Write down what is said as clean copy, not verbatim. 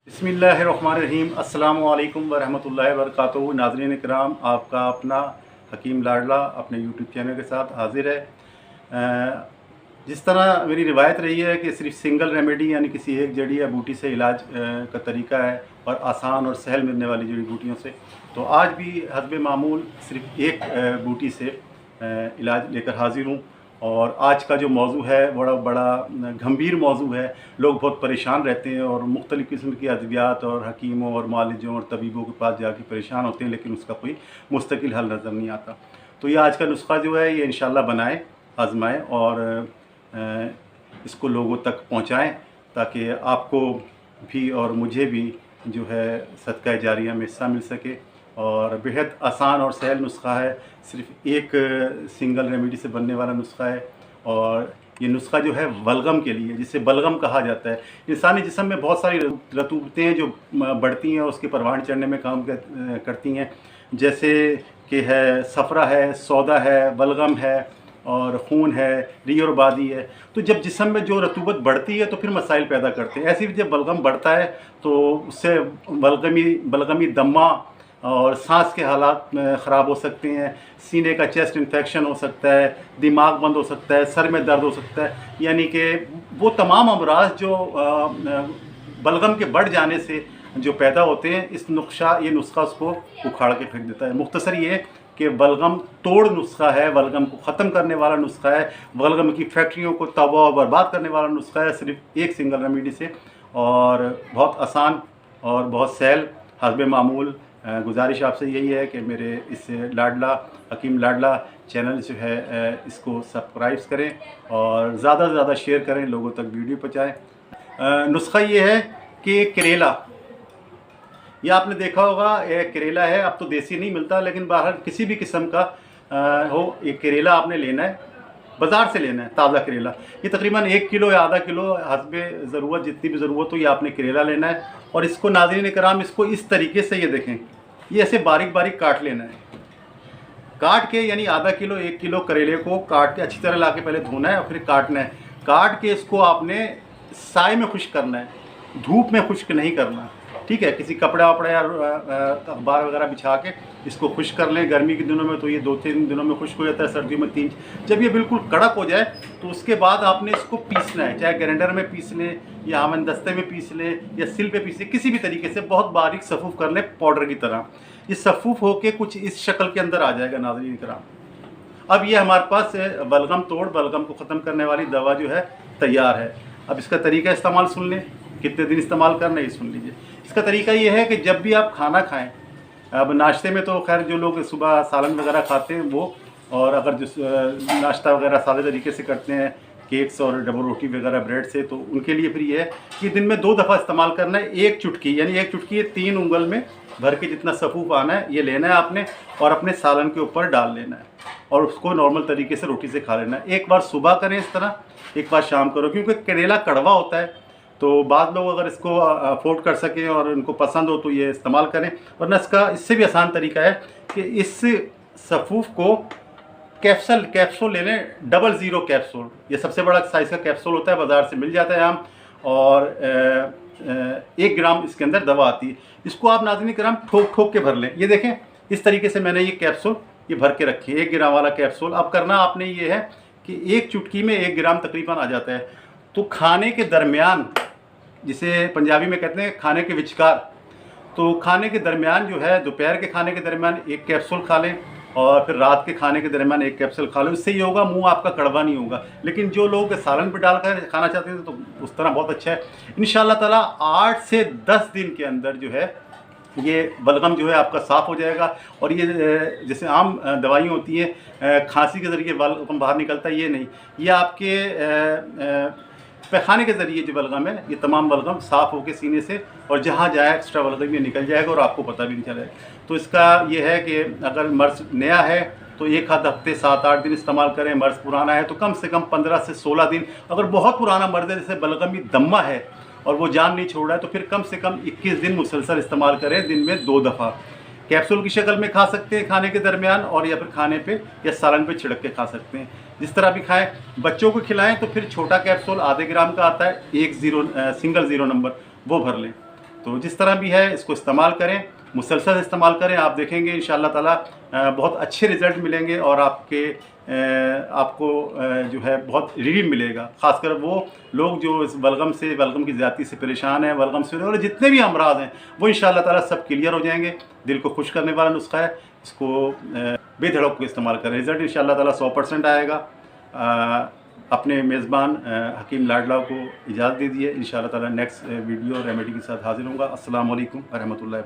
बिस्मिल्लाहिर्रहमानिर्रहीम। अस्सलामु अलैकुम वरहमतुल्लाहि वबरकातुहू। नाज़रीन किराम, आपका अपना हकीम लाडला अपने यूट्यूब चैनल के साथ हाज़िर है। जिस तरह मेरी रिवायत रही है कि सिर्फ सिंगल रेमेडी यानी किसी एक जड़ी या बूटी से इलाज का तरीका है और आसान और सहल मिलने वाली जड़ी बूटियों से, तो आज भी हस्बे मामूल सिर्फ एक बूटी से इलाज लेकर हाज़िर हूँ। और आज का जो मौजू है बड़ा बड़ा गंभीर मौजू है। लोग बहुत परेशान रहते हैं और मुख्तलिफ़ किस्म की अद्वियात और हकीमों और मालिजों और तबीबों के पास जाके परेशान होते हैं, लेकिन उसका कोई मुस्तकिल हल नज़र नहीं आता। तो ये आज का नुस्खा जो है ये इंशाल्लाह बनाएं, आजमाएं और इसको लोगों तक पहुंचाएं, ताकि आपको भी और मुझे भी जो है सदका जारिया में हिस्सा मिल सके। और बेहद आसान और सहल नुस्खा है, सिर्फ एक सिंगल रेमेडी से बनने वाला नुस्खा है। और ये नुस्खा जो है बलगम के लिए, जिसे बलगम कहा जाता है। इंसानी जिस्म में बहुत सारी रतूबतें हैं जो बढ़ती हैं और उसके परवान चढ़ने में काम करती हैं, जैसे कि है सफ़रा है, सौदा है, बलगम है और खून है, री और बादी है। तो जब जिस्म में जो रतूबत बढ़ती है तो फिर मसाइल पैदा करते हैं। ऐसे ही जब बलगम बढ़ता है तो उससे बलगमी दमा और सांस के हालात ख़राब हो सकते हैं, सीने का चेस्ट इन्फेक्शन हो सकता है, दिमाग बंद हो सकता है, सर में दर्द हो सकता है। यानी कि वो तमाम अमराज जो बलगम के बढ़ जाने से जो पैदा होते हैं, ये नुस्खा उसको उखाड़ के फेंक देता है। मुख्तसर ये कि बलगम तोड़ नुस्खा है, बलगम को ख़त्म करने वाला नुस्खा है, बलगम की फैक्ट्रियों को तबाह और बर्बाद करने वाला नुस्खा है, सिर्फ एक सिंगल रेमेडी से। और बहुत आसान और बहुत सहल। हस्बे मामूल गुजारिश आपसे यही है कि मेरे इस लाडला हकीम लाडला चैनल जो है इसको सब्सक्राइब करें और ज़्यादा से ज़्यादा शेयर करें, लोगों तक वीडियो पहुँचाएँ। नुस्खा ये है कि करेला, ये आपने देखा होगा, ये करेला है। अब तो देसी नहीं मिलता, लेकिन बाहर किसी भी किस्म का हो, ये करेला आपने लेना है, बाज़ार से लेना है ताज़ा करेला। ये तकरीबन 1 किलो या आधा किलो हस्बे ज़रूरत, जितनी भी ज़रूरत हो, ये आपने करेला लेना है। और इसको नाज़रीन कराम, इसको इस तरीके से, ये देखें, ये ऐसे बारीक बारीक काट लेना है। काट के यानी आधा किलो 1 किलो करेले को काट के अच्छी तरह ला के पहले धोना है और फिर काटना है। काट के इसको आपने साए में खुश्क करना है, धूप में खुश्क नहीं करना, ठीक है। किसी कपड़ा वपड़ा या अखबार वगैरह बिछा के इसको खुश्क कर लें। गर्मी के दिनों में तो ये 2-3 दिनों में खुश्क हो जाता है, सर्दियों में 3। जब ये बिल्कुल कड़क हो जाए तो उसके बाद आपने इसको पीसना है, चाहे ग्राइंडर में पीस लें या हमदस्ते में पीस लें या सिल पे पीस लें, किसी भी तरीके से बहुत बारीक सफ़ूफ़ कर लें, पाउडर की तरह। ये सफ़ूफ़ होके कुछ इस शक्ल के अंदर आ जाएगा नाज़रीन कराम। अब ये हमारे पास बलगम तोड़, बलगम को ख़त्म करने वाली दवा जो है तैयार है। अब इसका तरीका इस्तेमाल सुन लें, कितने दिन इस्तेमाल करना है ये सुन लीजिए। इसका तरीका ये है कि जब भी आप खाना खाएं, अब नाश्ते में तो खैर जो लोग सुबह सालन वगैरह खाते हैं वो, और अगर जो नाश्ता वगैरह सादे तरीके से करते हैं, केक्स और डबल रोटी वगैरह ब्रेड से, तो उनके लिए फिर ये है कि दिन में 2 दफ़ा इस्तेमाल करना है। 1 चुटकी, यानी 1 चुटकी 3 उंगल में भर के जितना सफ़ूफ़ आना है ये लेना है आपने, और अपने सालन के ऊपर डाल लेना है और उसको नॉर्मल तरीके से रोटी से खा लेना है। एक बार सुबह करें इस तरह, एक बार शाम करो, क्योंकि करेला कड़वा होता है। तो बाद लोग अगर इसको अफोर्ड कर सकें और उनको पसंद हो तो ये इस्तेमाल करें, वरना इसका इससे भी आसान तरीका है कि इस सफ़ूफ़ को कैप्सूल ले लें, 00 कैप्सूल। ये सबसे बड़ा साइज़ का कैप्सूल होता है, बाज़ार से मिल जाता है आम, और 1 ग्राम इसके अंदर दवा आती है। इसको आप नाज़रीन कराम ठोक ठोक के भर लें। ये देखें, इस तरीके से मैंने ये कैप्सूल ये भर के रखी है, 1 ग्राम वाला कैप्सूल। अब करना आपने ये है कि 1 चुटकी में 1 ग्राम तकरीबन आ जाता है। तो खाने के दरमियान, जिसे पंजाबी में कहते हैं खाने के विचकार, तो खाने के दरमियान जो है, दोपहर के खाने के दरमियान 1 कैप्सूल खा लें और फिर रात के खाने के दरमियान 1 कैप्सूल खा लो। इससे ये होगा, मुंह आपका कड़वा नहीं होगा। लेकिन जो लोग सालन पर डालकर खाना चाहते हैं तो उस तरह बहुत अच्छा है। इंशाअल्लाह ताला 8 से 10 दिन के अंदर जो है ये बलगम जो है आपका साफ़ हो जाएगा। और ये जैसे आम दवाइयाँ होती हैं, खांसी के ज़रिए बलगम बाहर निकलता है, ये नहीं, ये आपके पैखाने के ज़रिए जो बलगम है, ये तमाम बलगम साफ़ होकर सीने से और जहाँ जाए एक्स्ट्रा बलगम ये निकल जाएगा और आपको पता भी नहीं चलेगा। तो इसका ये है कि अगर मर्ज़ नया है तो 1 आध हफ्ते 7-8 दिन इस्तेमाल करें। मर्ज़ पुराना है तो कम से कम 15 से 16 दिन। अगर बहुत पुराना मर्ज़ है, जैसे बलगमी दम्मा है और वो जान नहीं छोड़ रहा है, तो फिर कम से कम 21 दिन मुसलसल इस्तेमाल करें, दिन में 2 दफ़ा। कैप्सूल की शक्ल में खा सकते हैं खाने के दरमियान, और या फिर खाने पे या सालन पे छिड़क के खा सकते हैं, जिस तरह भी खाएं। बच्चों को खिलाएं तो फिर छोटा कैप्सूल आधे ग्राम का आता है, 1 सिंगल 0 नंबर, वो भर लें। तो जिस तरह भी है इसको इस्तेमाल करें, मुसलसल इस्तेमाल करें, आप देखेंगे इंशाअल्लाह ताला बहुत अच्छे रिज़ल्ट मिलेंगे और आपको जो है बहुत रिलीफ मिलेगा। ख़ासकर वो लोग जो इस बलगम की ज़्यादती से परेशान हैं, बलगम से और जितने भी अमराज़ हैं वो इंशाअल्लाह ताला सब क्लियर हो जाएंगे। दिल को खुश करने वाला नुस्खा है, इसको बेधड़क के इस्तेमाल करें, रिज़ल्ट इंशाअल्लाह ताला 100% आएगा। अपने मेज़बान हकीम लाडला को इजाज़त दे दिए। इंशाअल्लाह ताला नेक्स्ट वीडियो रेमेडी के साथ हाज़िर होऊंगा। अस्सलाम वालेकुम व रहमतुल्लाहि।